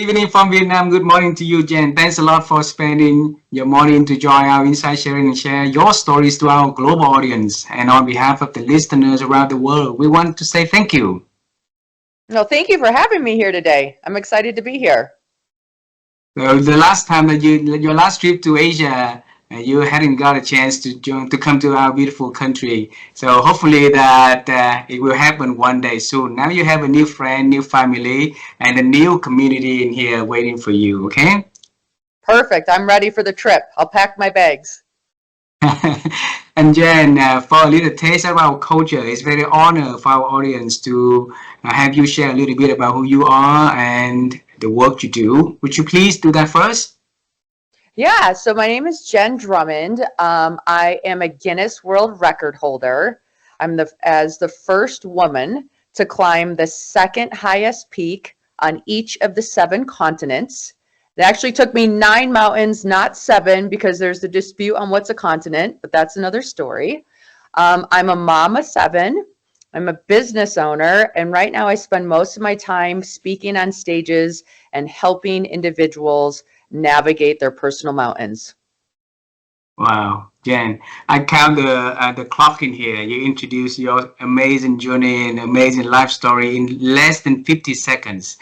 evening from Vietnam. Good morning to you, Jen. Thanks a lot for spending your morning to join our Insight Sharing and share your stories to our global audience. And on behalf of the listeners around the world, we want to say thank you. No, thank you for having me here today. I'm excited to be here. So the last time that your last trip to Asia, you hadn't got a chance to come to our beautiful country. So hopefully that it will happen one day soon. Now you have a new friend, new family, and a new community in here waiting for you. Okay. Perfect. I'm ready for the trip. I'll pack my bags. And Jen, for a little taste of our culture, it's very honor for our audience to have you share a little bit about who you are and the work you do. Would you please do that first? Yeah, so my name is Jenn Drummond. I am a Guinness World Record holder. I'm as the first woman to climb the second highest peak on each of the 7 continents. It actually took me 9 mountains, not 7, because there's a dispute on what's a continent, but that's another story. I'm a mom of 7. I'm a business owner, and right now I spend most of my time speaking on stages and helping individuals navigate their personal mountains. Wow, Jen, I count the clock in here. You introduce your amazing journey and amazing life story in less than 50 seconds.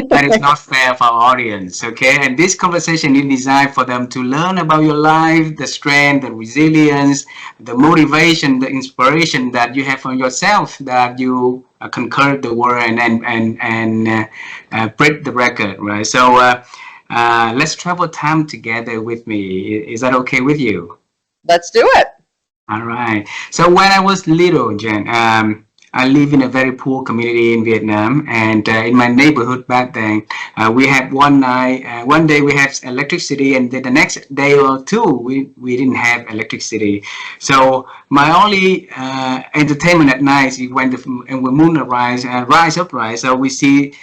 That is not fair for our audience, okay? And this conversation is designed for them to learn about your life, the strength, the resilience, the motivation, the inspiration that you have for yourself, that you conquered the world and break the record, right? So let's travel time together with me. Is that okay with you? Let's do it. All right. So when I was little, Jen, I live in a very poor community in Vietnam, and in my neighborhood back then, we had one day we had electricity, and then the next day or two we didn't have electricity. So my only entertainment at night is when the moon rise. So we see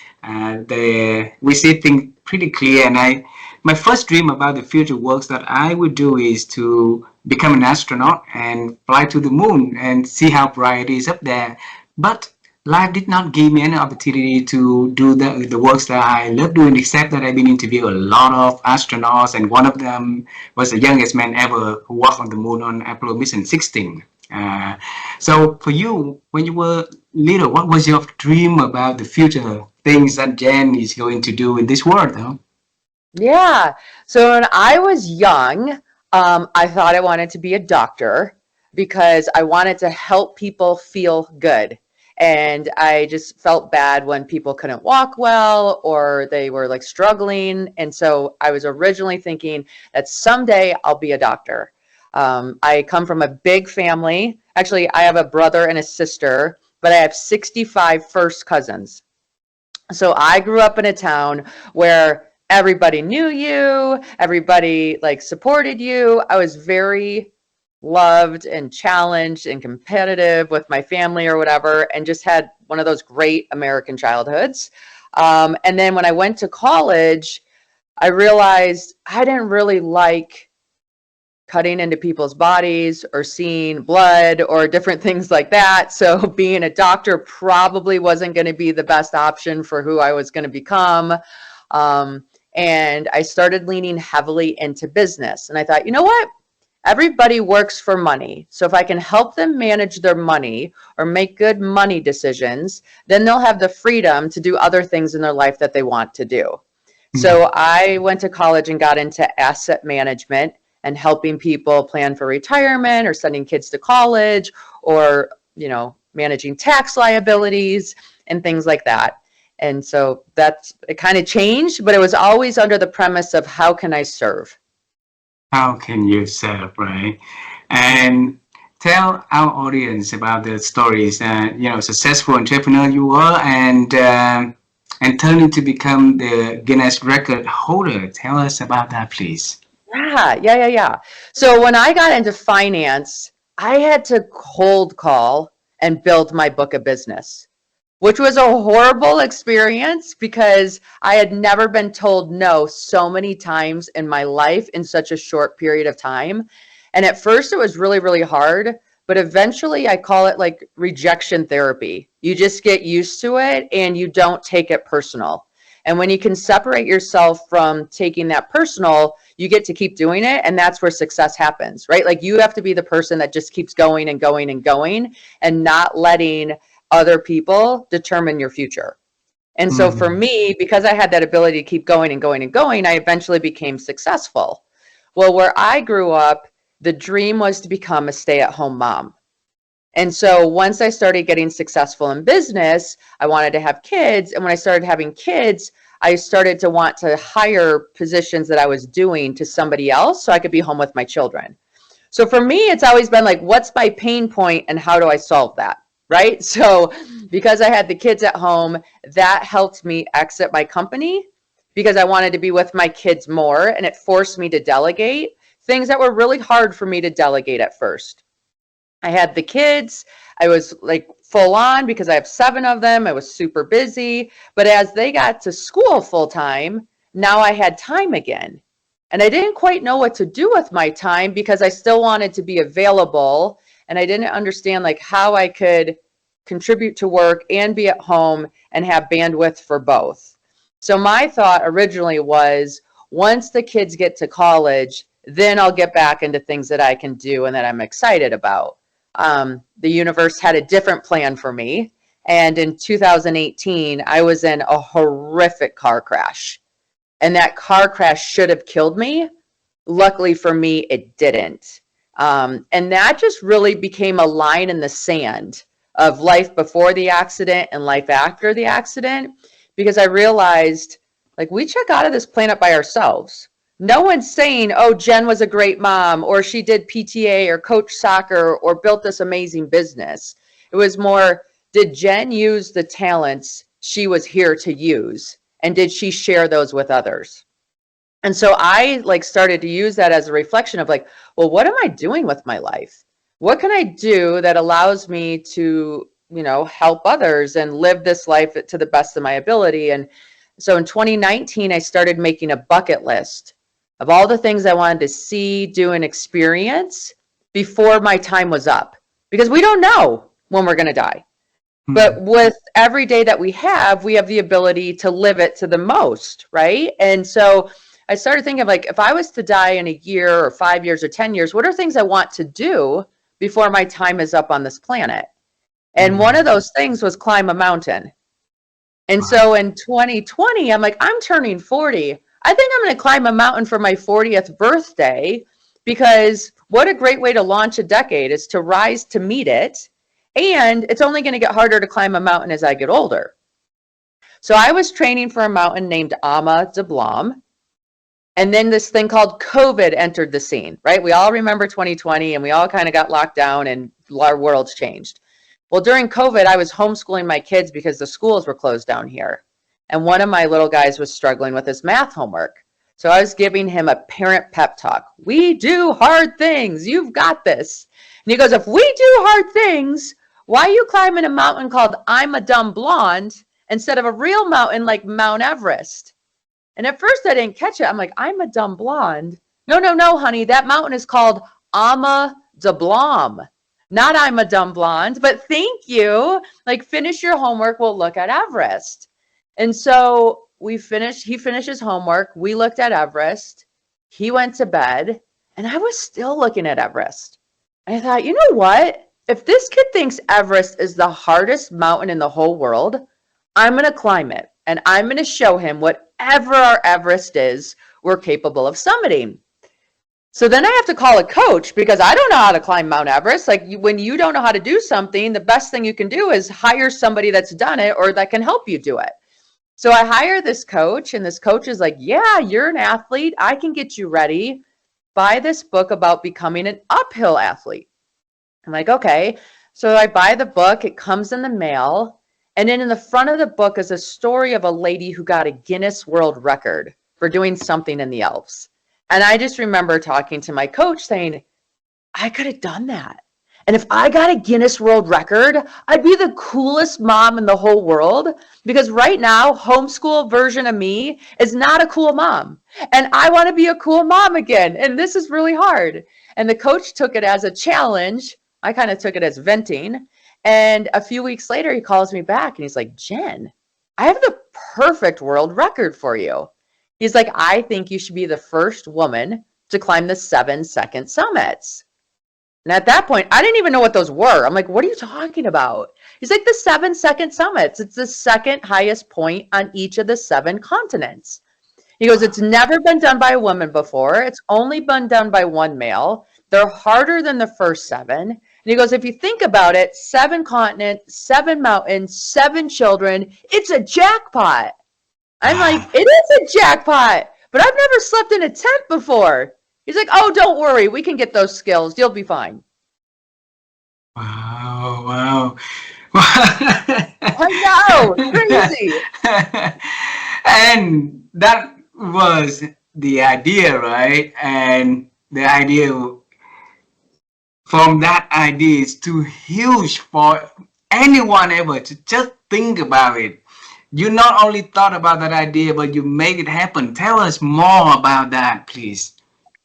things pretty clear, and my first dream about the future works that I would do is to become an astronaut and fly to the moon and see how bright it is up there. But life did not give me any opportunity to do the works that I love doing, except that I've been interviewing a lot of astronauts, and one of them was the youngest man ever who walked on the moon on Apollo mission 16. So for you, when you were little, what was your dream about the future things that Jen is going to do in this world? Huh? Yeah. So when I was young, I thought I wanted to be a doctor because I wanted to help people feel good. And I just felt bad when people couldn't walk well or they were like struggling. And so I was originally thinking that someday I'll be a doctor. I come from a big family. Actually, I have a brother and a sister, but I have 65 first cousins. So I grew up in a town where everybody knew you, everybody like supported you. I was very loved and challenged and competitive with my family or whatever, and just had one of those great American childhoods. And then when I went to college, I realized I didn't really like cutting into people's bodies or seeing blood or different things like that. So being a doctor probably wasn't going to be the best option for who I was going to become. And I started leaning heavily into business. And I thought, you know what? Everybody works for money. So if I can help them manage their money or make good money decisions, then they'll have the freedom to do other things in their life that they want to do. So I went to college and got into asset management and helping people plan for retirement or sending kids to college or, managing tax liabilities and things like that. And so it kind of changed, but it was always under the premise of how can I serve? How can you serve, right? And tell our audience about the stories that successful entrepreneur you were and turning to become the Guinness Record holder. Tell us about that, please. Yeah. So when I got into finance, I had to cold call and build my book of business, which was a horrible experience because I had never been told no so many times in my life in such a short period of time. And at first it was really, really hard, but eventually I call it like rejection therapy. You just get used to it and you don't take it personal. And when you can separate yourself from taking that personal, you get to keep doing it. And that's where success happens, right? Like you have to be the person that just keeps going and going and going and not letting other people determine your future. And so for Mm. me, because I had that ability to keep going and going and going, I eventually became successful. Well, where I grew up, the dream was to become a stay-at-home mom. And so once I started getting successful in business, I wanted to have kids. And when I started having kids, I started to want to hire positions that I was doing to somebody else so I could be home with my children. So for me, it's always been like, what's my pain point and how do I solve that? Right. So because I had the kids at home, that helped me exit my company because I wanted to be with my kids more. And it forced me to delegate things that were really hard for me to delegate at first. I had the kids. I was like full on because I have 7 of them. I was super busy. But as they got to school full time, now I had time again. And I didn't quite know what to do with my time because I still wanted to be available. And I didn't understand like how I could contribute to work and be at home and have bandwidth for both. So my thought originally was once the kids get to college, then I'll get back into things that I can do and that I'm excited about. The universe had a different plan for me. And in 2018, I was in a horrific car crash. And that car crash should have killed me. Luckily for me, it didn't. And that just really became a line in the sand of life before the accident and life after the accident, because I realized like we check out of this planet by ourselves. No one's saying, oh, Jenn was a great mom, or she did PTA or coached soccer or built this amazing business. It was more, did Jenn use the talents she was here to use? And did she share those with others? And so I like started to use that as a reflection of like, well, what am I doing with my life? What can I do that allows me to, help others and live this life to the best of my ability? And so in 2019, I started making a bucket list of all the things I wanted to see, do, and experience before my time was up. Because we don't know when we're going to die. But Mm. with every day that we have the ability to live it to the most, right? And so I started thinking of like, if I was to die in a year or 5 years or 10 years, what are things I want to do before my time is up on this planet? And one of Mm. those things was climb a mountain. And Wow. so in 2020, I'm like, I'm turning 40. I think I'm going to climb a mountain for my 40th birthday because what a great way to launch a decade is to rise to meet it. And it's only going to get harder to climb a mountain as I get older. So I was training for a mountain named Ama de Blanc. And then this thing called COVID entered the scene, right? We all remember 2020 and we all kind of got locked down and our worlds changed. Well, during COVID, I was homeschooling my kids because the schools were closed down here. And one of my little guys was struggling with his math homework. So I was giving him a parent pep talk. We do hard things. You've got this. And he goes, if we do hard things, why are you climbing a mountain called I'm a Dumb Blonde instead of a real mountain like Mount Everest? And at first I didn't catch it. I'm like, I'm a dumb blonde. No, no, no, honey. That mountain is called Ama de Blanc. Not I'm a dumb blonde, but thank you. Like, finish your homework. We'll look at Everest. And so he finished his homework. We looked at Everest. He went to bed and I was still looking at Everest. And I thought, you know what? If this kid thinks Everest is the hardest mountain in the whole world, I'm going to climb it and I'm going to show him whatever our Everest is, we're capable of summiting. So then I have to call a coach because I don't know how to climb Mount Everest. Like when you don't know how to do something, the best thing you can do is hire somebody that's done it or that can help you do it. So I hire this coach and this coach is like, yeah, you're an athlete. I can get you ready. Buy this book about becoming an uphill athlete. I'm like, okay. So I buy the book. It comes in the mail. And then in the front of the book is a story of a lady who got a Guinness World Record for doing something in the Alps. And I just remember talking to my coach saying, I could have done that. And if I got a Guinness World Record, I'd be the coolest mom in the whole world. Because right now, homeschool version of me is not a cool mom. And I want to be a cool mom again. And this is really hard. And the coach took it as a challenge. I kind of took it as venting. And a few weeks later, he calls me back and he's like, Jenn, I have the perfect world record for you. He's like, I think you should be the first woman to climb the 7-second summits. And at that point, I didn't even know what those were. I'm like, what are you talking about? He's like, the 7-second summits. It's the second highest point on each of the 7 continents. He goes, it's never been done by a woman before. It's only been done by one male. They're harder than the first 7. And he goes, if you think about it, 7 continents, 7 mountains, 7 children, it's a jackpot. I'm like, it is a jackpot, but I've never slept in a tent before. He's like, oh, don't worry. We can get those skills. You'll be fine. Wow. I know, crazy. And that was the idea, right? And the idea, from that idea, is too huge for anyone ever to just think about it. You not only thought about that idea, but you make it happen. Tell us more about that, please.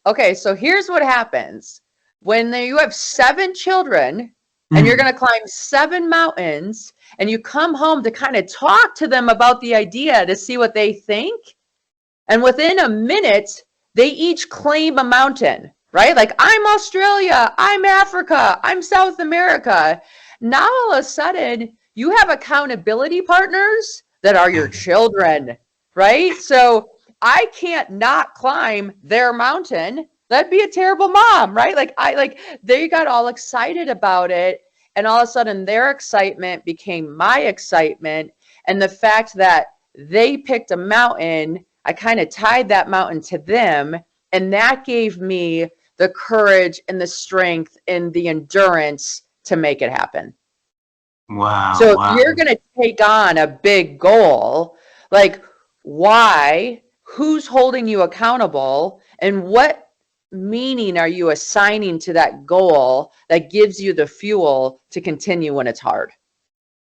Okay, so here's what happens. When you have 7 children and you're going to climb 7 mountains and you come home to kind of talk to them about the idea to see what they think, and within a minute, they each claim a mountain, right? Like, I'm Australia, I'm Africa, I'm South America. Now, all of a sudden, you have accountability partners that are your children, right? So I can't not climb their mountain. That'd be a terrible mom, right? They got all excited about it, and all of a sudden their excitement became my excitement. And the fact that they picked a mountain, I kind of tied that mountain to them, and that gave me the courage and the strength and the endurance to make it happen. Wow. So if you're going to take on a big goal, like, why, who's holding you accountable, and what meaning are you assigning to that goal that gives you the fuel to continue when it's hard?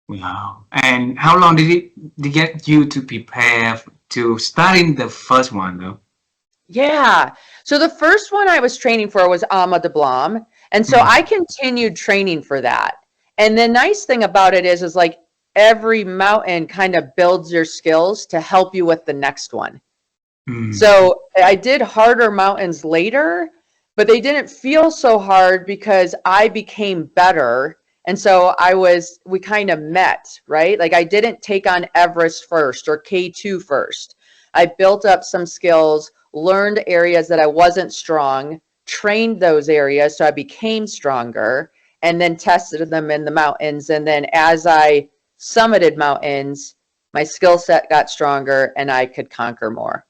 Wow. And how long did it get you to prepare to starting the first one, though? Yeah. So the first one I was training for was Ama de Blanc. And so I continued training for that. And the nice thing about it is like every mountain kind of builds your skills to help you with the next one. So I did harder mountains later, but they didn't feel so hard because I became better. And so we kind of met, right? Like, I didn't take on Everest first or K2 first. I built up some skills, learned areas that I wasn't strong, trained those areas so I became stronger, and then tested them in the mountains. And then as I summited mountains, my skill set got stronger and I could conquer more.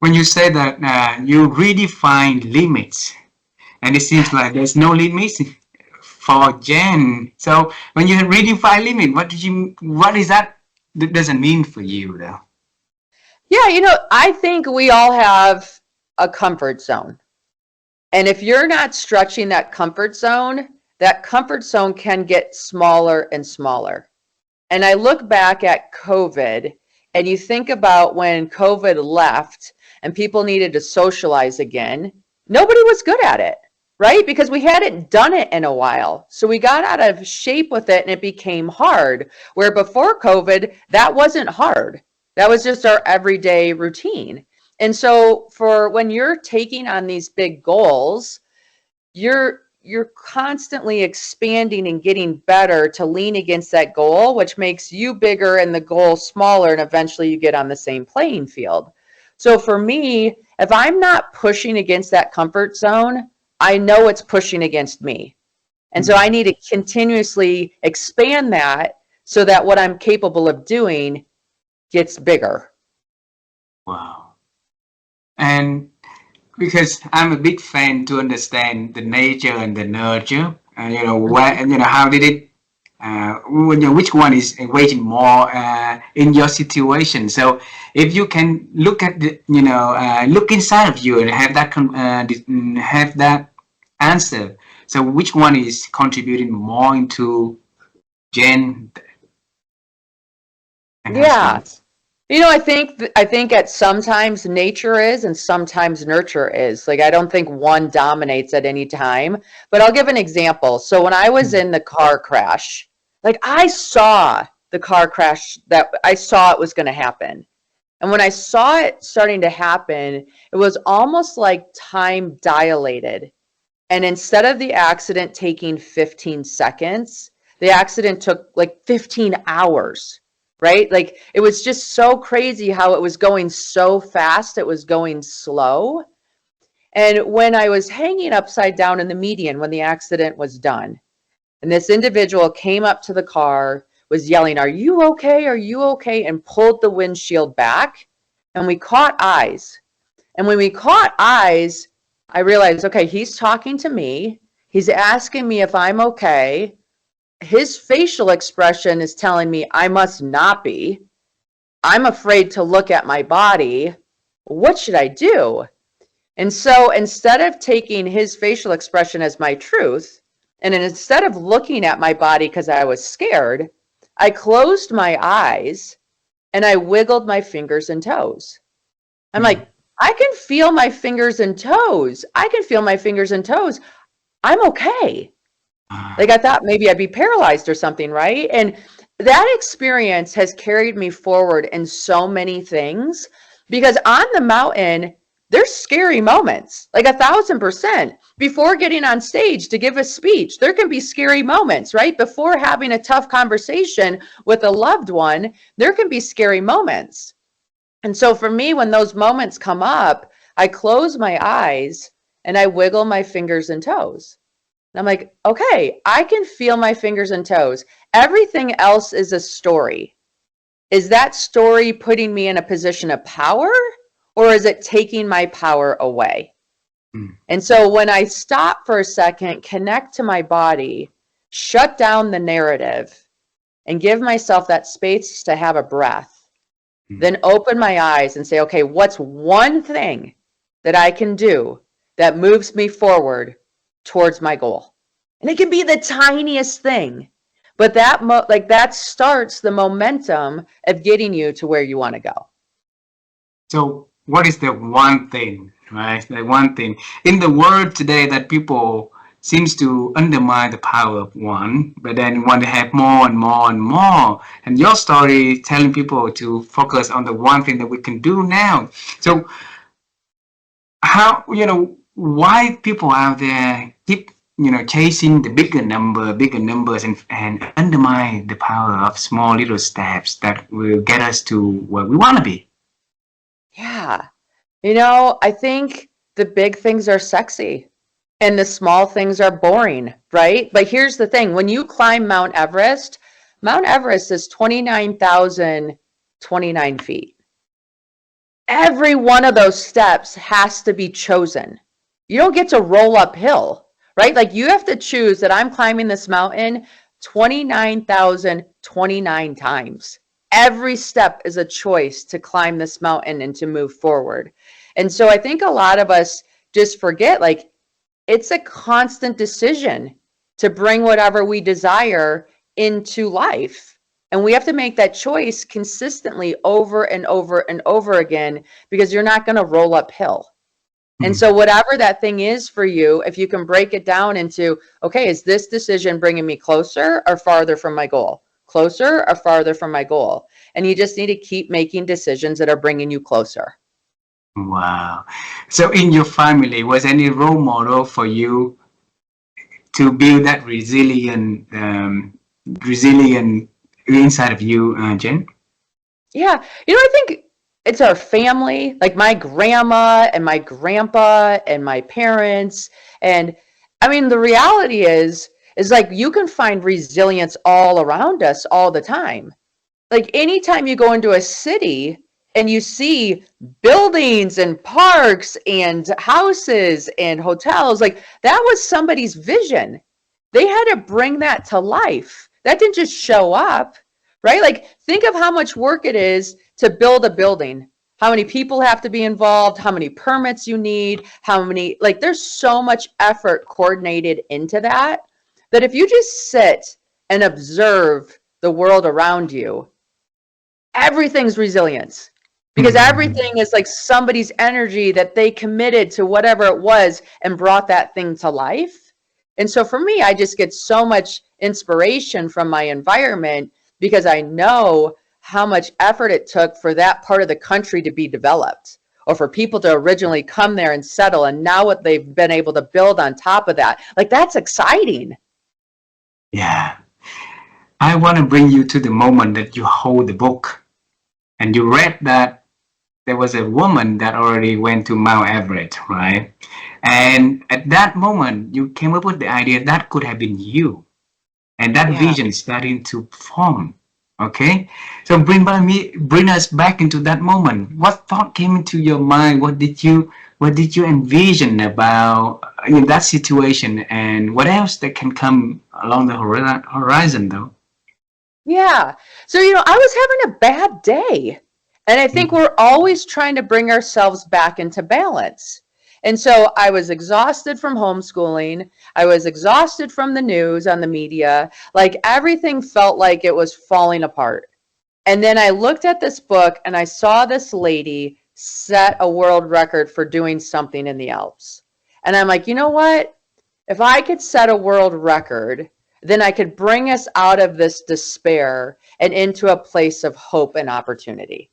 When you say that you redefine limits, and it seems like there's no limits for Jenn. So when you redefine limit, what is that doesn't mean for you, though? Yeah, I think we all have a comfort zone. And if you're not stretching that comfort zone can get smaller and smaller. And I look back at COVID, and you think about when COVID left and people needed to socialize again, nobody was good at it, right? Because we hadn't done it in a while. So we got out of shape with it and it became hard. Where before COVID, that wasn't hard. That was just our everyday routine. And so for when you're taking on these big goals, you're constantly expanding and getting better to lean against that goal, which makes you bigger and the goal smaller, and eventually you get on the same playing field. So for me, if I'm not pushing against that comfort zone, I know it's pushing against me. And so I need to continuously expand that so that what I'm capable of doing gets bigger. Wow. And because I'm a big fan to understand the nature and the nurture, and how did it, which one is weighing more in your situation. So if you can look at look inside of you and have that answer. So which one is contributing more into Jenn? Yeah. I think at sometimes nature is and sometimes nurture is. Like, I don't think one dominates at any time, but I'll give an example. So when I was in the car crash, like, I saw the car crash that I saw it was going to happen. And when I saw it starting to happen, it was almost like time dilated. And instead of the accident taking 15 seconds, the accident took like 15 hours, right? Like it was just so crazy how it was going so fast, it was going slow. And when I was hanging upside down in the median when the accident was done, and this individual came up to the car, was yelling, "Are you okay? Are you okay?" and pulled the windshield back. And we caught eyes. And when we caught eyes, I realized, okay, he's talking to me. He's asking me if I'm okay. His facial expression is telling me I must not be. I'm afraid to look at my body. What should I do? And so instead of taking his facial expression as my truth, and instead of looking at my body because I was scared, I closed my eyes and I wiggled my fingers and toes. I'm like, I can feel my fingers and toes. I can feel my fingers and toes. I'm okay. Like I thought maybe I'd be paralyzed or something, right? And that experience has carried me forward in so many things because on the mountain, there's scary moments, like 1,000%. Before getting on stage to give a speech, there can be scary moments, right? Before having a tough conversation with a loved one, there can be scary moments. And so for me, when those moments come up, I close my eyes and I wiggle my fingers and toes. And I'm like, okay, I can feel my fingers and toes. Everything else is a story. Is that story putting me in a position of power? Or is it taking my power away? And so when I stop for a second, connect to my body, shut down the narrative, and give myself that space to have a breath, then open my eyes and say, okay, what's one thing that I can do that moves me forward towards my goal? And it can be the tiniest thing, but that starts the momentum of getting you to where you want to go. So what is the one thing, right? The one thing in the world today that people seems to undermine the power of one, but then want to have more and more and more. And your story telling people to focus on the one thing that we can do now. So how, why people out there keep, chasing the bigger numbers and undermine the power of small little steps that will get us to where we want to be? Yeah. I think the big things are sexy and the small things are boring, right? But here's the thing. When you climb Mount Everest is 29,029 feet. Every one of those steps has to be chosen. You don't get to roll uphill, right? Like you have to choose that I'm climbing this mountain 29,029 times. Every step is a choice to climb this mountain and to move forward. And so I think a lot of us just forget, like, it's a constant decision to bring whatever we desire into life. And we have to make that choice consistently over and over and over again, because you're not going to roll uphill. And so whatever that thing is for you, if you can break it down into, okay, is this decision bringing me closer or farther from my goal? Closer or farther from my goal? And you just need to keep making decisions that are bringing you closer. Wow. So in your family, was any role model for you to build that resilient inside of you, Jenn? Yeah. I think it's our family, like my grandma and my grandpa and my parents. And I mean, the reality is like you can find resilience all around us all the time. Like anytime you go into a city and you see buildings and parks and houses and hotels, like that was somebody's vision. They had to bring that to life. That didn't just show up, right? Like think of how much work it is to build a building. How many people have to be involved, how many permits you need, there's so much effort coordinated into that if you just sit and observe the world around you, everything's resilience, because everything is like somebody's energy that they committed to whatever it was and brought that thing to life. And so for me, I just get so much inspiration from my environment because I know how much effort it took for that part of the country to be developed, or for people to originally come there and settle, and now what they've been able to build on top of that. Like, that's exciting. Yeah. I want to bring you to the moment that you hold the book and you read that there was a woman that already went to Mount Everest, right? And at that moment, you came up with the idea that could have been you, and that Yeah. vision starting to form. Okay, so bring us back into that moment. What thought came into your mind? What did you envision about in that situation, and what else that can come along the horizon, though? Yeah. So, I was having a bad day. And I think we're always trying to bring ourselves back into balance. And so I was exhausted from homeschooling. I was exhausted from the news on the media. Like, everything felt like it was falling apart. And then I looked at this book and I saw this lady set a world record for doing something in the Alps. And I'm like, you know what? If I could set a world record, then I could bring us out of this despair and into a place of hope and opportunity.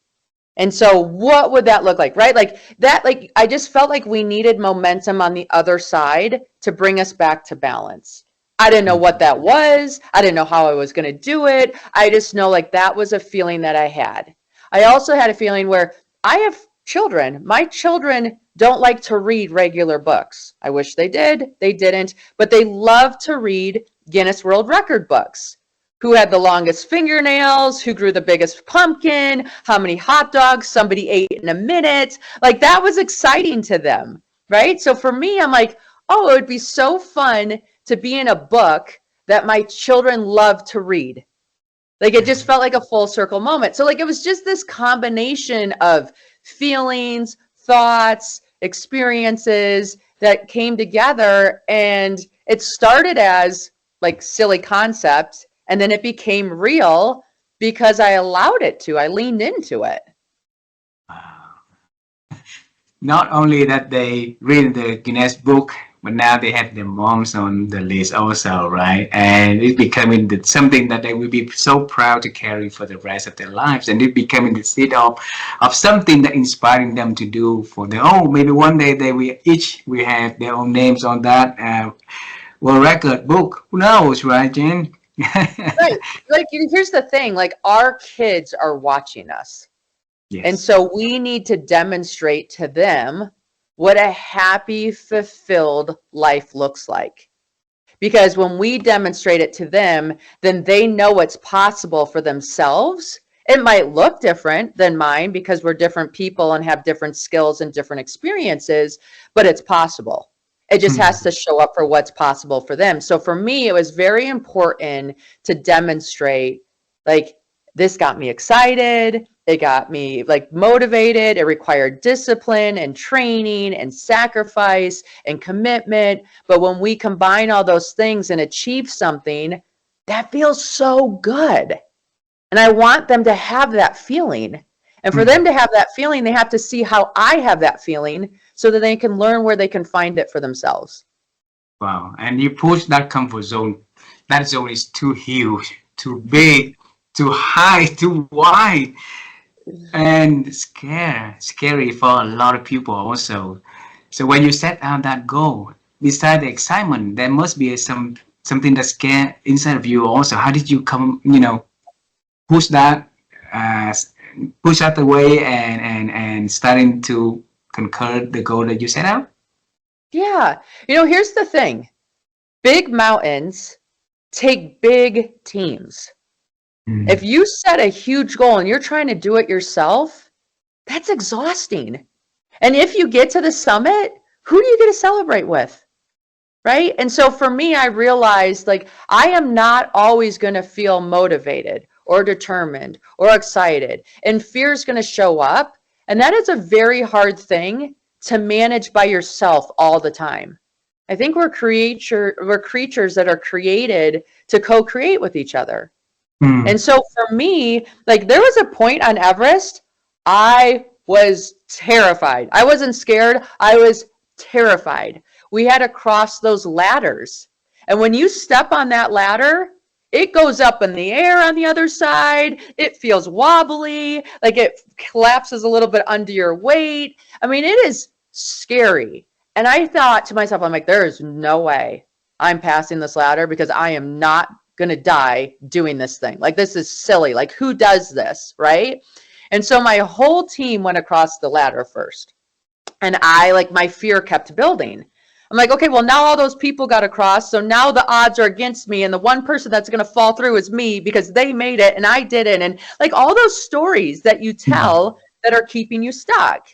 And so what would that look like, right? Like that, like I just felt like we needed momentum on the other side to bring us back to balance. I didn't know what that was. I didn't know how I was going to do it. I just know like that was a feeling that I had. I also had a feeling where I have children. My children don't like to read regular books. I wish they did. They didn't, but they love to read Guinness World Record books. Who had the longest fingernails, who grew the biggest pumpkin, how many hot dogs somebody ate in a minute. Like, that was exciting to them, right? So for me, I'm like, oh, it would be so fun to be in a book that my children love to read. Like, it just felt like a full circle moment. So like, it was just this combination of feelings, thoughts, experiences that came together, and it started as like silly concepts, and then it became real because I allowed it to. I leaned into it. Not only that they read the Guinness book, but now they have their moms on the list also, right? And it's becoming something that they will be so proud to carry for the rest of their lives, and it becoming the seed of something that inspiring them to do for their own. Maybe one day they will each will have their own names on that world record book. Who knows, right, Jen? Right. Like, here's the thing, like, our kids are watching us. And Yes. so we need to demonstrate to them what a happy, fulfilled life looks like. Because when we demonstrate it to them, then they know what's possible for themselves. It might look different than mine because we're different people and have different skills and different experiences, but it's possible. It just has to show up for what's possible for them. So for me, it was very important to demonstrate, like, this got me excited. It got me like motivated. It required discipline and training and sacrifice and commitment. But when we combine all those things and achieve something, that feels so good. And I want them to have that feeling. And for them to have that feeling, they have to see how I have that feeling so that they can learn where they can find it for themselves. Wow. And you push that comfort zone. That zone is too huge, too big, too high, too wide, and scary for a lot of people also. So when you set out that goal, beside the excitement, there must be something that scare inside of you also. How did you push that uh, push that away and starting to conquer the goal that you set out? Yeah. Here's the thing. Big mountains take big teams. If you set a huge goal and you're trying to do it yourself, that's exhausting. And if you get to the summit, who do you get to celebrate with? Right? And so for me, I realized like I am not always going to feel motivated or determined or excited, and fear is going to show up. And that is a very hard thing to manage by yourself all the time. I think we're creatures that are created to co-create with each other. Mm. And so for me, like there was a point on Everest, I was terrified. I wasn't scared. I was terrified. We had to cross those ladders. And when you step on that ladder, it goes up in the air on the other side. It feels wobbly, like it collapses a little bit under your weight. I mean, it is scary. And I thought to myself, I'm like, there is no way I'm passing this ladder because I am not going to die doing this thing. Like, this is silly. Like, who does this? Right. And so my whole team went across the ladder first. And my fear kept building. I'm like, okay, well, now all those people got across. So now the odds are against me. And the one person that's going to fall through is me because they made it and I didn't. And like all those stories that you tell that are keeping you stuck.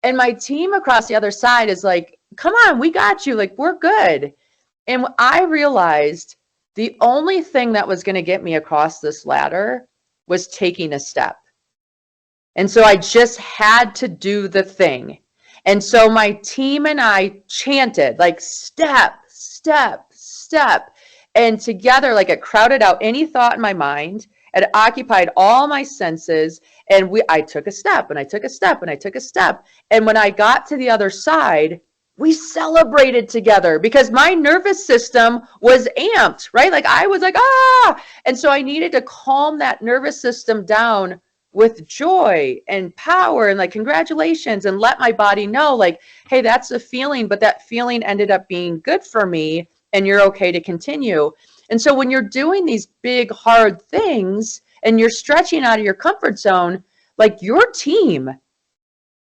And my team across the other side is like, come on, we got you. Like, we're good. And I realized the only thing that was going to get me across this ladder was taking a step. And so I just had to do the thing. And so my team and I chanted like step, step, step. And together, like it crowded out any thought in my mind. It occupied all my senses. And I took a step and I took a step and I took a step. And when I got to the other side, we celebrated together because my nervous system was amped, right? Like I was like, ah. And so I needed to calm that nervous system down with joy and power and like congratulations and let my body know like, hey, that's a feeling, but that feeling ended up being good for me and you're okay to continue. And so when you're doing these big, hard things and you're stretching out of your comfort zone, like your team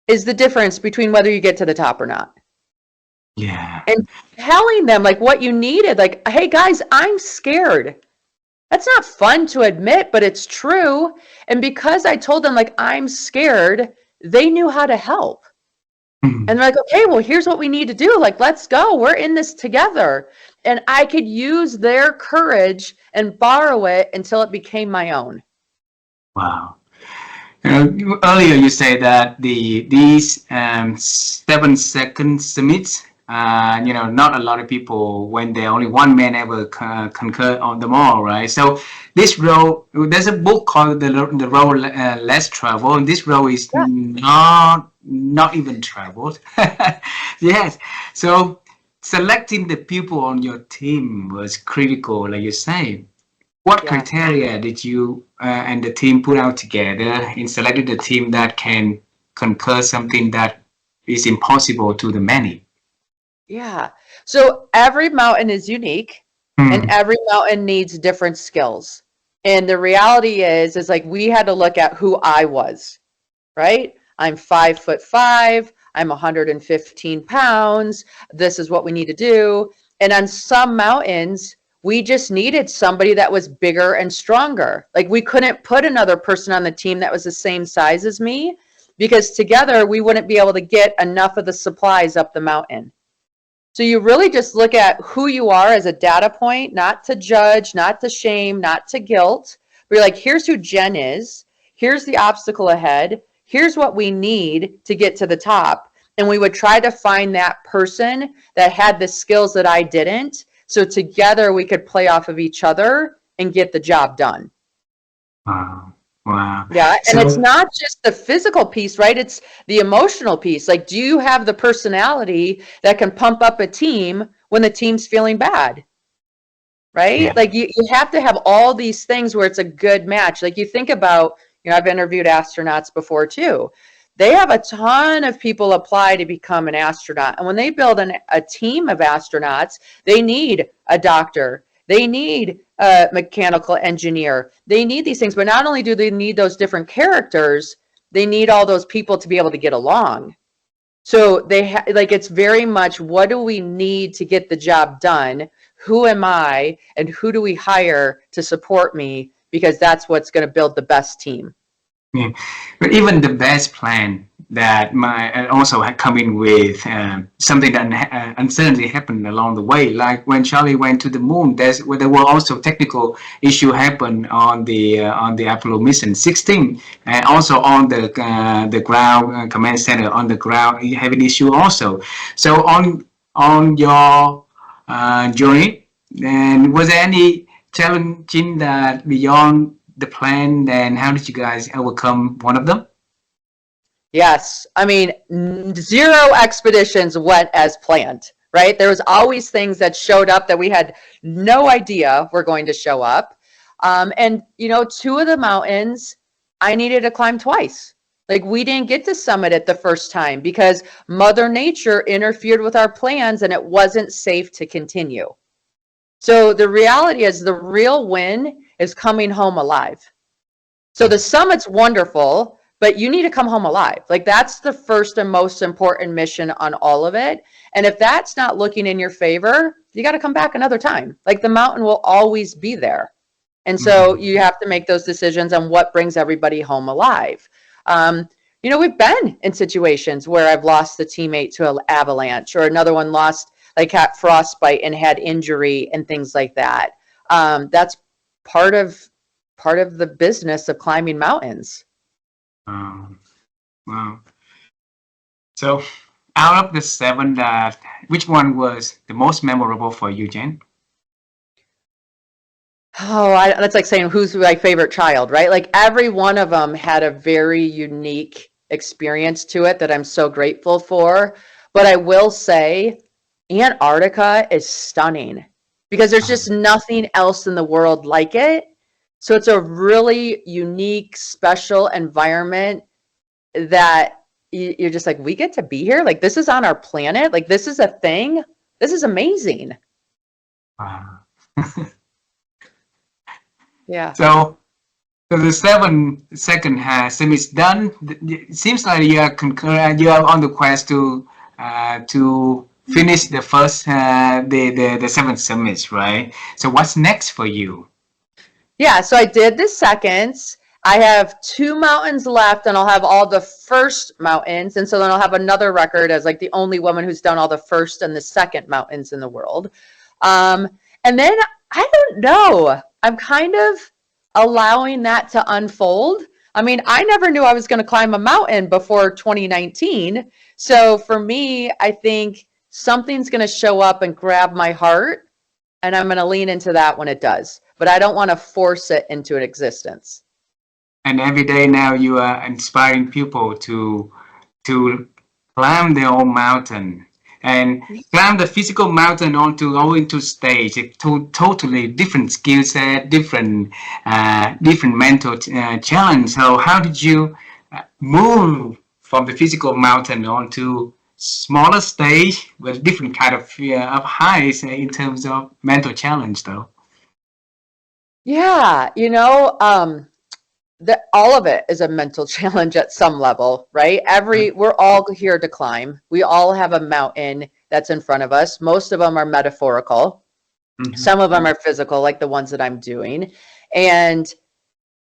is the difference between whether you get to the top or not. Yeah. And telling them like what you needed, like, hey guys, I'm scared. That's not fun to admit, but it's true. And because I told them like, I'm scared, they knew how to help. And they're like, okay, well, here's what we need to do. Like, let's go. We're in this together. And I could use their courage and borrow it until it became my own. Wow. Earlier you say that these 7-second summits, not a lot of people, when there only one man ever concur on them all, right? So this road, there's a book called The Road Less Traveled, and this road is not even traveled. Yes. So selecting the people on your team was critical, like you say. What criteria did you and the team put out together in selecting the team that can conquer something that is impossible to the many? Yeah. So every mountain is unique and every mountain needs different skills. And the reality is like we had to look at who I was, right? I'm 5'5", I'm 115 pounds. This is what we need to do. And on some mountains, we just needed somebody that was bigger and stronger. Like we couldn't put another person on the team that was the same size as me because together we wouldn't be able to get enough of the supplies up the mountain. So you really just look at who you are as a data point, not to judge, not to shame, not to guilt. But you're like, here's who Jenn is. Here's the obstacle ahead. Here's what we need to get to the top. And we would try to find that person that had the skills that I didn't. So together we could play off of each other and get the job done. Wow. Wow. Yeah. And it's not just the physical piece, right? It's the emotional piece. Like, do you have the personality that can pump up a team when the team's feeling bad? Right? Yeah. Like you have to have all these things where it's a good match. Like you think about, I've interviewed astronauts before too. They have a ton of people apply to become an astronaut. And when they build a team of astronauts, they need a doctor. They need a mechanical engineer. They need these things. But not only do they need those different characters, they need all those people to be able to get along. So it's very much, what do we need to get the job done? Who am I? And who do we hire to support me? Because that's what's going to build the best team. Yeah. But even the best plan that might also come in with something that uncertainty happened along the way. Like when Charlie went to the moon, there were also technical issue happen on the Apollo mission 16, and also on the ground command center on the ground, you have an issue also. So on your journey, and was there any challenging that beyond the plan, then how did you guys overcome one of them? Yes. I mean, 0 expeditions went as planned, right? There was always things that showed up that we had no idea were going to show up. And, you know, two of the mountains I needed to climb twice. Like we didn't get to summit it the first time because Mother Nature interfered with our plans and it wasn't safe to continue. So the reality is the real win is coming home alive. So the summit's wonderful, but you need to come home alive. Like that's the first and most important mission on all of it. And if that's not looking in your favor, you got to come back another time. Like the mountain will always be there. And so you have to make those decisions on what brings everybody home alive. You know, we've been in situations where I've lost a teammate to an avalanche, or another one lost, like had frostbite and had injury and things like that. That's part of the business of climbing mountains. Wow. So, out of the seven, which one was the most memorable for you, Jenn? Oh, that's like saying who's my favorite child, right? Like every one of them had a very unique experience to it that I'm so grateful for. But I will say Antarctica is stunning because there's just nothing else in the world like it. So it's a really unique, special environment that you're just like, we get to be here. Like this is on our planet. Like this is a thing. This is amazing. Wow. Yeah. So the 7 second summit is done. It seems like you are on the quest to finish the first the 7 summits, right? So what's next for you? Yeah, so I did the seconds. I have 2 mountains left, and I'll have all the first mountains. And so then I'll have another record as like the only woman who's done all the first and the second mountains in the world. And then I don't know. I'm kind of allowing that to unfold. I mean, I never knew I was going to climb a mountain before 2019. So for me, I think something's going to show up and grab my heart, and I'm going to lean into that when it does. But I don't want to force it into an existence. And every day now you are inspiring people to climb their own mountain and climb the physical mountain onto going to stage. Totally different skill set, different mental challenge. So how did you move from the physical mountain onto smaller stage with different kind of heights in terms of mental challenge, though? Yeah, all of it is a mental challenge at some level, right? We're all here to climb. We all have a mountain that's in front of us. Most of them are metaphorical. Mm-hmm. Some of them are physical, like the ones that I'm doing. And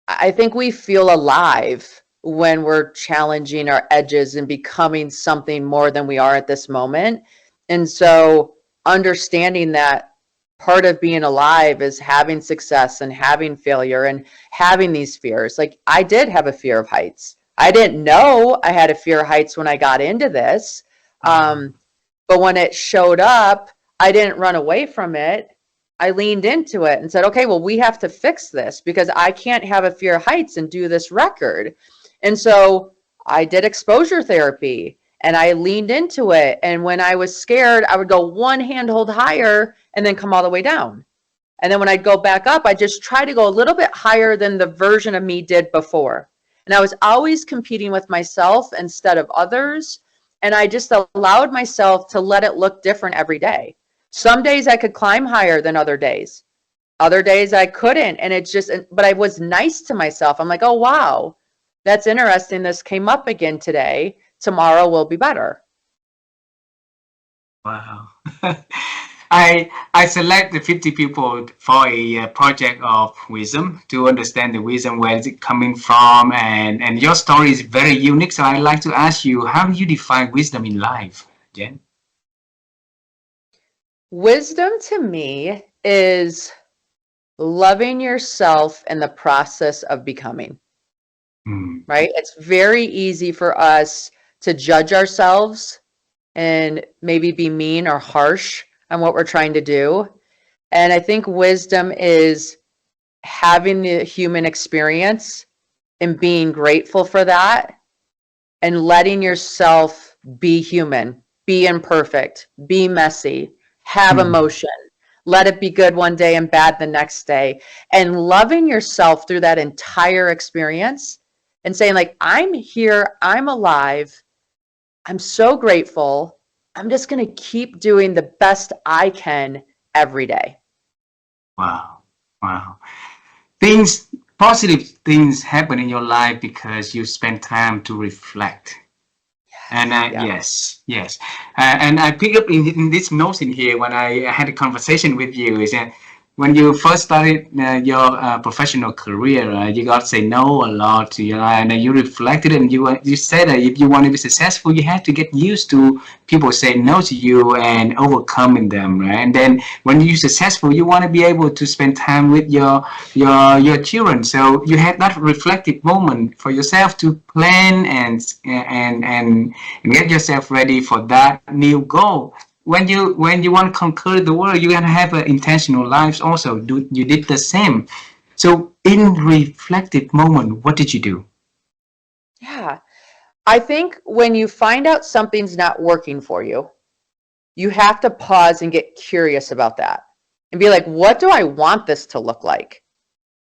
I think we feel alive when we're challenging our edges and becoming something more than we are at this moment. And so understanding that part of being alive is having success and having failure and having these fears. Like I did have a fear of heights. I didn't know I had a fear of heights when I got into this. But when it showed up, I didn't run away from it. I leaned into it and said, okay, well, we have to fix this because I can't have a fear of heights and do this record. And so I did exposure therapy and I leaned into it. And when I was scared, I would go one handhold higher and then come all the way down. And then when I'd go back up, I just try to go a little bit higher than the version of me did before. And I was always competing with myself instead of others. And I just allowed myself to let it look different every day. Some days I could climb higher than other days. Other days I couldn't. And it's just, but I was nice to myself. I'm like, oh, wow, that's interesting. This came up again today. Tomorrow will be better. Wow. I select the 50 people for a project of wisdom to understand the wisdom, where is it coming from, and your story is very unique. So I'd like to ask you, how do you define wisdom in life, Jenn? Wisdom to me is loving yourself in the process of becoming, right? It's very easy for us to judge ourselves and maybe be mean or harsh on what we're trying to do. And I think wisdom is having the human experience and being grateful for that and letting yourself be human, be imperfect, be messy, have emotion. let it be good one day and bad the next day, and loving yourself through that entire experience and saying like, I'm here, I'm alive, I'm so grateful. I'm just going to keep doing the best I can every day. Wow. Wow. Things, positive things happen in your life because you spend time to reflect. And Yeah. yes, yes. And I pick up in this notes in here when I had a conversation with you is that when you first started your professional career, you got to say no a lot, you know, and you reflected and you said that if you want to be successful, you have to get used to people saying no to you and overcoming them, right? And then when you're successful, you want to be able to spend time with your children. So you had that reflective moment for yourself to plan and get yourself ready for that new goal. When you want to conquer the world, you gotta have an intentional lives also. You did the same. So in reflective moment, what did you do? Yeah. I think when you find out something's not working for you, you have to pause and get curious about that and be like, what do I want this to look like?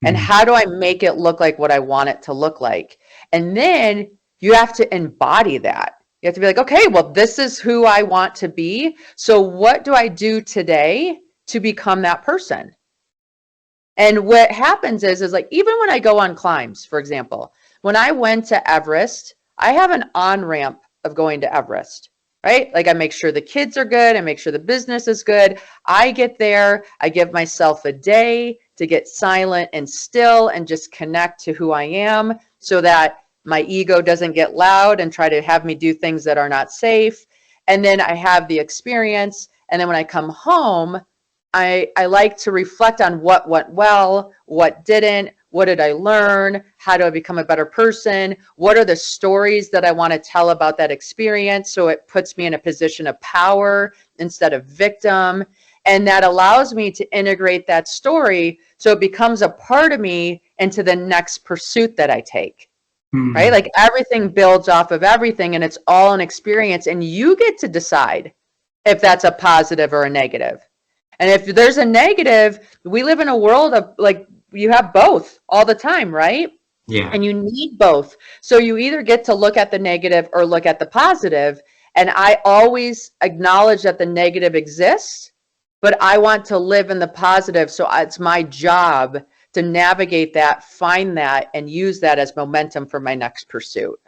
And Mm. how do I make it look like what I want it to look like? And then you have to embody that. You have to be like, okay, well, this is who I want to be. So what do I do today to become that person? And what happens is like, even when I go on climbs, for example, when I went to Everest, I have an on-ramp of going to Everest, right? Like I make sure the kids are good. I make sure the business is good. I get there. I give myself a day to get silent and still and just connect to who I am so that my ego doesn't get loud and try to have me do things that are not safe. And then I have the experience. And then when I come home, I like to reflect on what went well, what didn't, what did I learn, how do I become a better person, what are the stories that I want to tell about that experience so it puts me in a position of power instead of victim. And that allows me to integrate that story so it becomes a part of me into the next pursuit that I take. Right? Mm. Like everything builds off of everything and it's all an experience and you get to decide if that's a positive or a negative. And if there's a negative, we live in a world of like you have both all the time, right? Yeah. And you need both. So you either get to look at the negative or look at the positive. And I always acknowledge that the negative exists, but I want to live in the positive. So it's my job to navigate that, find that, and use that as momentum for my next pursuit.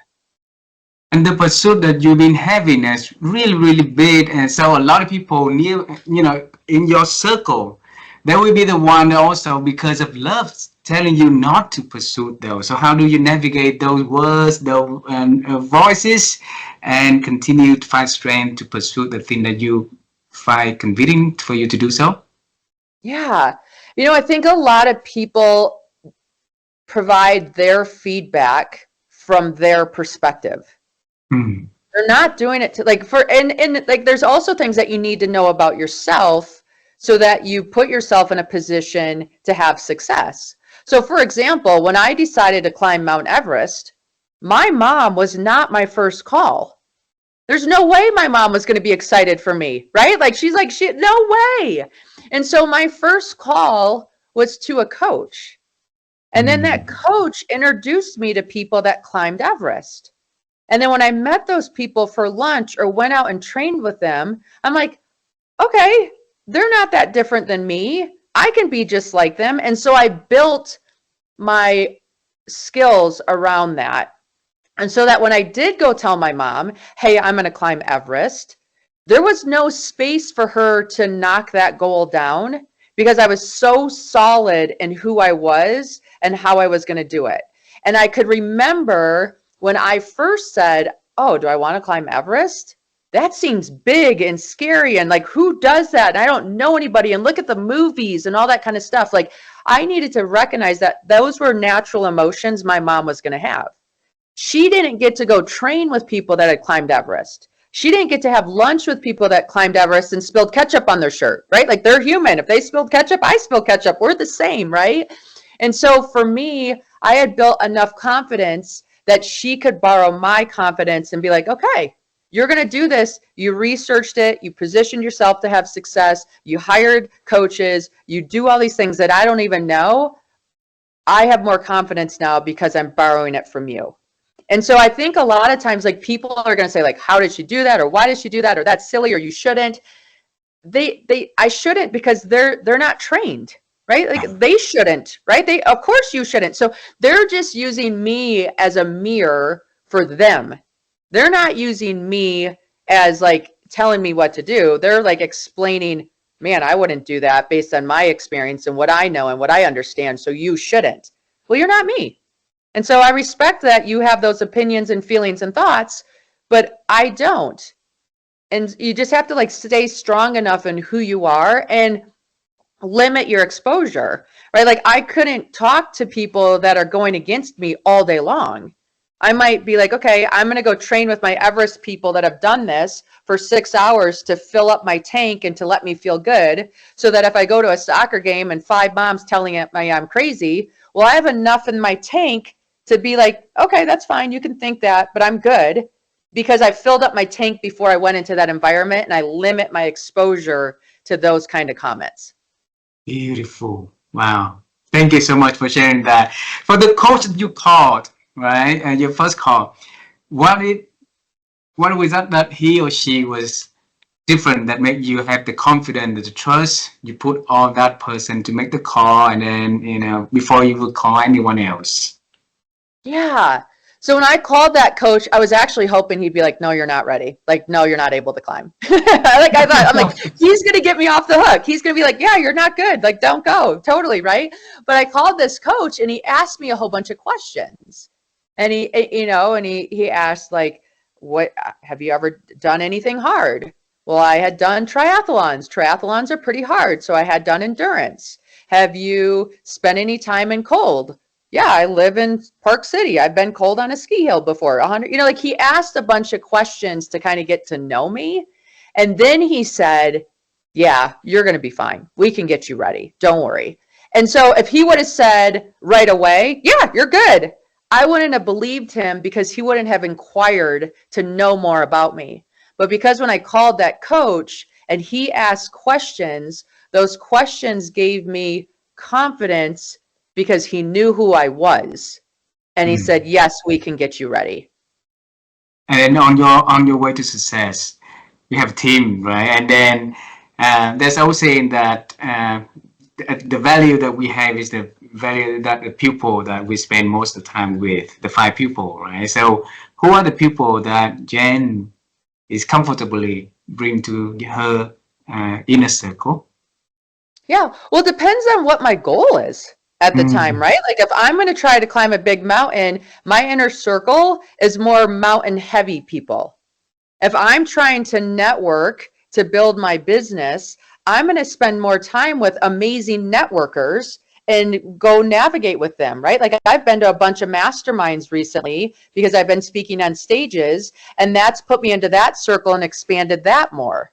And the pursuit that you've been having is really, really big. And so a lot of people near, in your circle, they will be the one also because of love telling you not to pursue those. So how do you navigate those words, those voices, and continue to find strength to pursue the thing that you find convenient for you to do so? Yeah. I think a lot of people provide their feedback from their perspective. Hmm. They're not doing it to like and like there's also things that you need to know about yourself so that you put yourself in a position to have success. So for example, when I decided to climb Mount Everest, my mom was not my first call. There's no way my mom was going to be excited for me, right? Like she's like, no way. And so my first call was to a coach. And then that Hmm. coach introduced me to people that climbed Everest. And then when I met those people for lunch or went out and trained with them, I'm like, okay, they're not that different than me. I can be just like them. And so I built my skills around that. And so that when I did go tell my mom, hey, I'm going to climb Everest, there was no space for her to knock that goal down because I was so solid in who I was and how I was going to do it. And I could remember when I first said, oh, do I want to climb Everest? That seems big and scary. And like, who does that? And I don't know anybody. And look at the movies and all that kind of stuff. Like, I needed to recognize that those were natural emotions my mom was going to have. She didn't get to go train with people that had climbed Everest. She didn't get to have lunch with people that climbed Everest and spilled ketchup on their shirt, right? Like they're human. If they spilled ketchup, I spill ketchup. We're the same, right? And so for me, I had built enough confidence that she could borrow my confidence and be like, okay, you're going to do this. You researched it. You positioned yourself to have success. You hired coaches. You do all these things that I don't even know. I have more confidence now because I'm borrowing it from you. And so I think a lot of times, like, people are going to say, like, how did she do that? Or why did she do that? Or that's silly, or you shouldn't. I shouldn't, because they're not trained, right? Like, they shouldn't, right? Of course you shouldn't. So they're just using me as a mirror for them. They're not using me as, like, telling me what to do. They're like explaining, man, I wouldn't do that based on my experience and what I know and what I understand. So you shouldn't. Well, you're not me. And so I respect that you have those opinions and feelings and thoughts, but I don't. And you just have to, like, stay strong enough in who you are and limit your exposure, right? Like, I couldn't talk to people that are going against me all day long. I might be like, okay, I'm going to go train with my Everest people that have done this for 6 hours to fill up my tank and to let me feel good, so that if I go to a soccer game and 5 moms telling me I'm crazy, well, I have enough in my tank to be like, okay, that's fine. You can think that, but I'm good, because I filled up my tank before I went into that environment, and I limit my exposure to those kind of comments. Beautiful. Wow. Thank you so much for sharing that. For the coach that you called, right, and your first call, what was that he or she was different that made you have the confidence, the trust? You put on that person to make the call, and then, before you would call anyone else. Yeah. So when I called that coach, I was actually hoping he'd be like, no, you're not ready. Like, no, you're not able to climb. Like, I'm like, he's going to get me off the hook. He's going to be like, yeah, you're not good. Like, don't go. Totally. Right. But I called this coach, and he asked me a whole bunch of questions. And he asked, like, what, have you ever done anything hard? Well, I had done triathlons. Triathlons are pretty hard. So I had done endurance. Have you spent any time in cold? Yeah, I live in Park City. I've been cold on a ski hill before. 100, like, he asked a bunch of questions to kind of get to know me. And then he said, yeah, you're going to be fine. We can get you ready. Don't worry. And so if he would have said right away, yeah, you're good, I wouldn't have believed him, because he wouldn't have inquired to know more about me. But because when I called that coach and he asked questions, those questions gave me confidence, because he knew who I was, and he said, yes, we can get you ready. And on your way to success, you have a team, right? And then there's also saying that the value that we have is the value that the people that we spend most of the time with, the 5 people, right? So who are the people that Jenn is comfortably bring to her inner circle? Yeah, well, it depends on what my goal is at the time, right? Like, if I'm going to try to climb a big mountain, my inner circle is more mountain heavy people. If I'm trying to network to build my business, I'm going to spend more time with amazing networkers and go navigate with them, right? Like, I've been to a bunch of masterminds recently because I've been speaking on stages, and that's put me into that circle and expanded that more.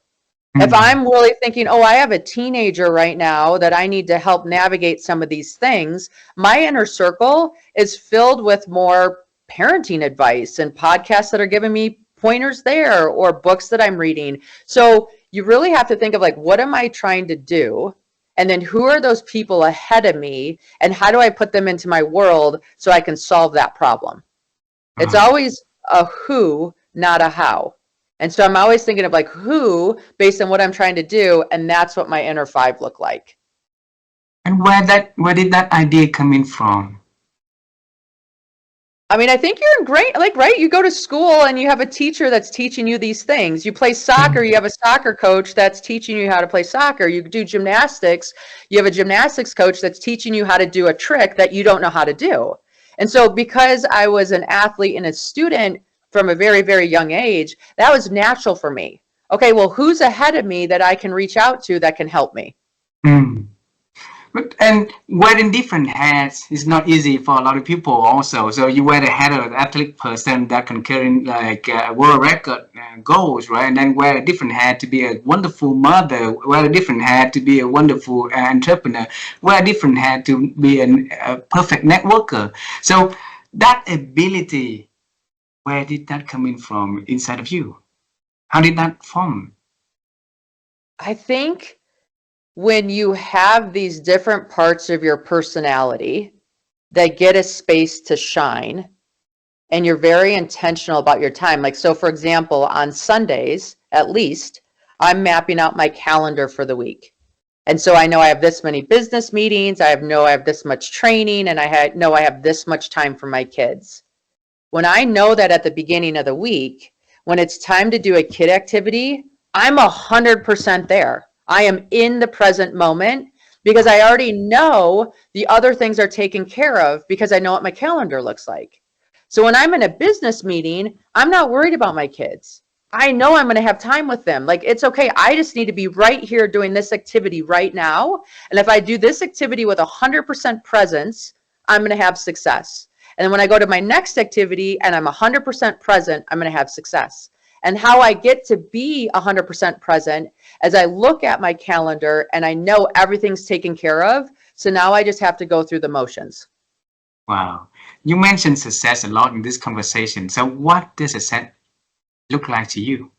If I'm really thinking, oh, I have a teenager right now that I need to help navigate some of these things, my inner circle is filled with more parenting advice and podcasts that are giving me pointers there, or books that I'm reading. So you really have to think of, like, what am I trying to do? And then who are those people ahead of me? And how do I put them into my world so I can solve that problem? It's always a who, not a how. And so I'm always thinking of, like, who based on what I'm trying to do. And that's what my inner 5 look like. And where did that idea come in from? I mean, I think you're in great, like, right? You go to school and you have a teacher that's teaching you these things. You play soccer, you have a soccer coach that's teaching you how to play soccer. You do gymnastics, you have a gymnastics coach that's teaching you how to do a trick that you don't know how to do. And so because I was an athlete and a student from a very, very young age, that was natural for me. Okay, well, who's ahead of me that I can reach out to that can help me? And wearing different hats is not easy for a lot of people also. So you wear the hat of an athlete person that can carry, like, world record goals, right? And then wear a different hat to be a wonderful mother, wear a different hat to be a wonderful entrepreneur, wear a different hat to be a perfect networker. So that ability, where did that come in from inside of you? How did that form? I think when you have these different parts of your personality that get a space to shine, and you're very intentional about your time. Like, so for example, on Sundays, at least, I'm mapping out my calendar for the week. And so I know I have this many business meetings, I have this much training, and know I have this much time for my kids. When I know that at the beginning of the week, when it's time to do a kid activity, I'm 100% there. I am in the present moment because I already know the other things are taken care of because I know what my calendar looks like. So when I'm in a business meeting, I'm not worried about my kids. I know I'm going to have time with them. Like, it's okay. I just need to be right here doing this activity right now. And if I do this activity with 100% presence, I'm going to have success. And then when I go to my next activity and I'm 100% present, I'm going to have success. And how I get to be 100% present as I look at my calendar and I know everything's taken care of. So now I just have to go through the motions. Wow. You mentioned success a lot in this conversation. So what does success look like to you?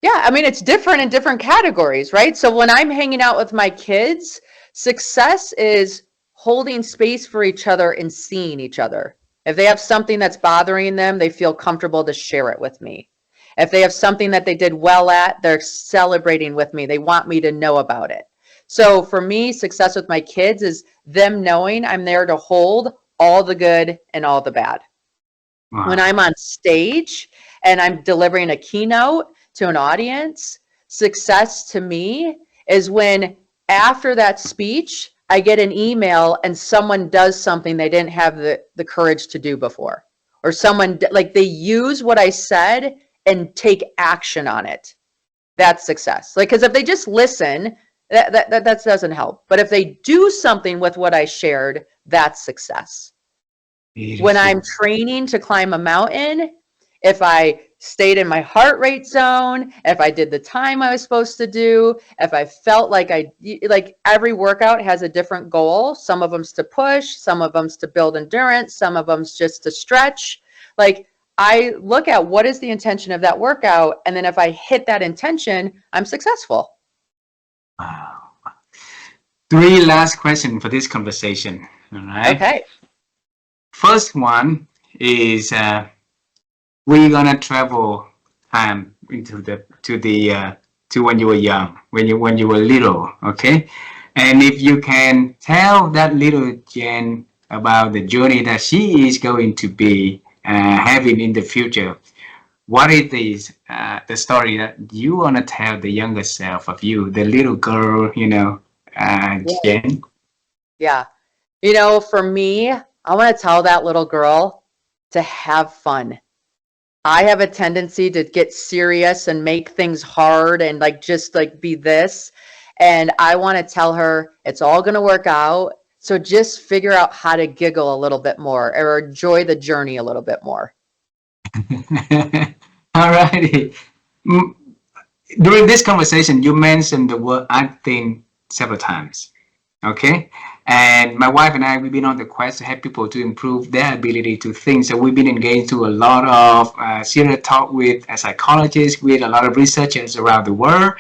Yeah, I mean, it's different in different categories, right? So when I'm hanging out with my kids, success is holding space for each other and seeing each other. If they have something that's bothering them, they feel comfortable to share it with me. If they have something that they did well at, they're celebrating with me. They want me to know about it. So for me, success with my kids is them knowing I'm there to hold all the good and all the bad. Wow. When I'm on stage and I'm delivering a keynote to an audience, success to me is when after that speech, I get an email and someone does something they didn't have the courage to do before. Or someone, like, they use what I said and take action on it. That's success. Like, because if they just listen, that doesn't help. But if they do something with what I shared, that's success. Beautiful. When I'm training to climb a mountain, if I stayed in my heart rate zone, if I did the time I was supposed to do, if I felt like every workout has a different goal. Some of them's to push, some of them's to build endurance, some of them's just to stretch. Like, I look at what is the intention of that workout, and then if I hit that intention, I'm successful. Wow. 3 last questions for this conversation. All right. Okay. First one is we're gonna travel into to when you were young, when you were little, okay? And if you can tell that little Jenn about the journey that she is going to be having in the future, what is the story that you wanna tell the younger self of you, the little girl, Jenn? Yeah. For me, I want to tell that little girl to have fun. I have a tendency to get serious and make things hard and just be this. And I want to tell her it's all going to work out. So just figure out how to giggle a little bit more or enjoy the journey a little bit more. All righty. During this conversation, you mentioned the word acting several times. Okay. And my wife and I, we've been on the quest to help people to improve their ability to think. So we've been engaged to a lot of serious talk with psychologists, with a lot of researchers around the world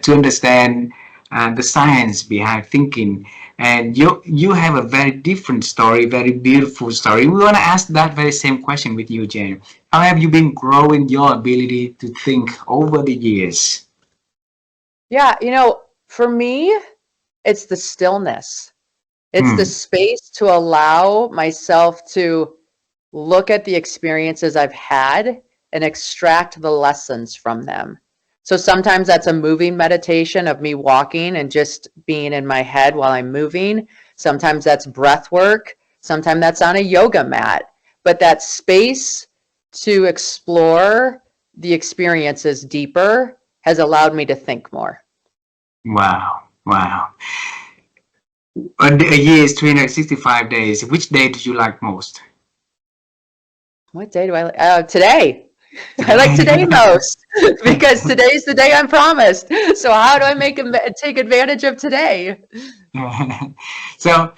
to understand the science behind thinking. And you have a very different story, very beautiful story. We want to ask that very same question with you, Jenn. How have you been growing your ability to think over the years? Yeah, for me, it's the stillness. It's the space to allow myself to look at the experiences I've had and extract the lessons from them. So sometimes that's a moving meditation of me walking and just being in my head while I'm moving. Sometimes that's breath work. Sometimes that's on a yoga mat. But that space to explore the experiences deeper has allowed me to think more. Wow. Wow. A year is 365 days. Which day do you like most? What day do I like? Today. I like today most because today's the day I'm promised. So how do I take advantage of today? So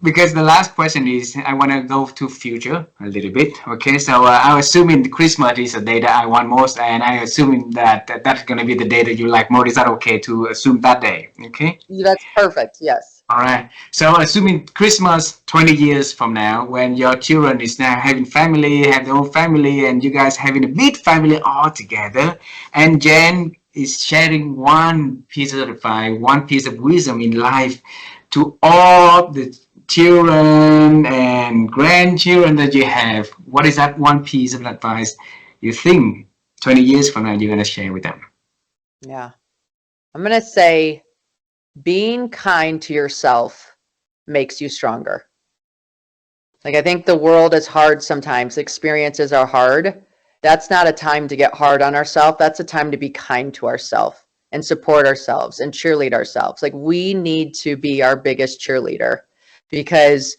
because the last question is, I want to go to future a little bit. Okay, so I'm assuming Christmas is the day that I want most, and I assuming that's going to be the day that you like more. Is that okay to assume that day? Okay. That's perfect. Yes. All right. So assuming Christmas 20 years from now, when your children is now having family, have their own family, and you guys having a big family all together, and Jen is sharing one piece of advice, one piece of wisdom in life to all the children and grandchildren that you have. What is that one piece of advice you think 20 years from now you're going to share with them? Yeah. I'm going to say being kind to yourself makes you stronger. Like, I think the world is hard sometimes. Experiences are hard. That's not a time to get hard on ourselves. That's a time to be kind to ourselves and support ourselves and cheerlead ourselves. Like, we need to be our biggest cheerleader, because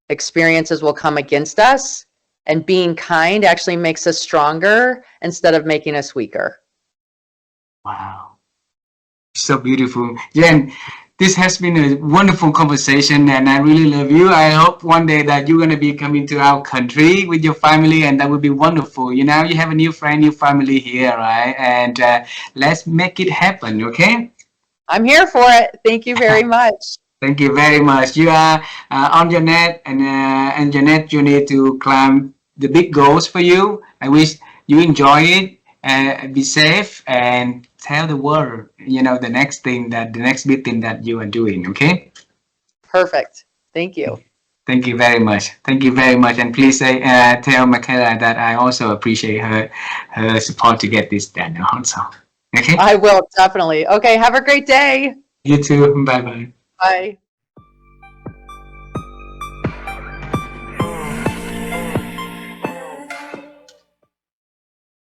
experiences will come against us, and being kind actually makes us stronger instead of making us weaker. Wow. So beautiful. Jen, this has been a wonderful conversation, and I really love you. I hope one day that you're going to be coming to our country with your family, and that would be wonderful. You know, you have a new friend, new family here, right? And let's make it happen, okay? I'm here for it. Thank you very much. Thank you very much. You are on your net, and your net journey to climb the big goals for you. I wish you enjoy it, and be safe, and tell the world, you know, the next big thing that you are doing. Okay. Perfect. Thank you. Thank you very much. Thank you very much. And please say, tell Michaela that I also appreciate her support to get this done also. Okay. I will definitely. Okay. Have a great day. You too. Bye bye. Bye.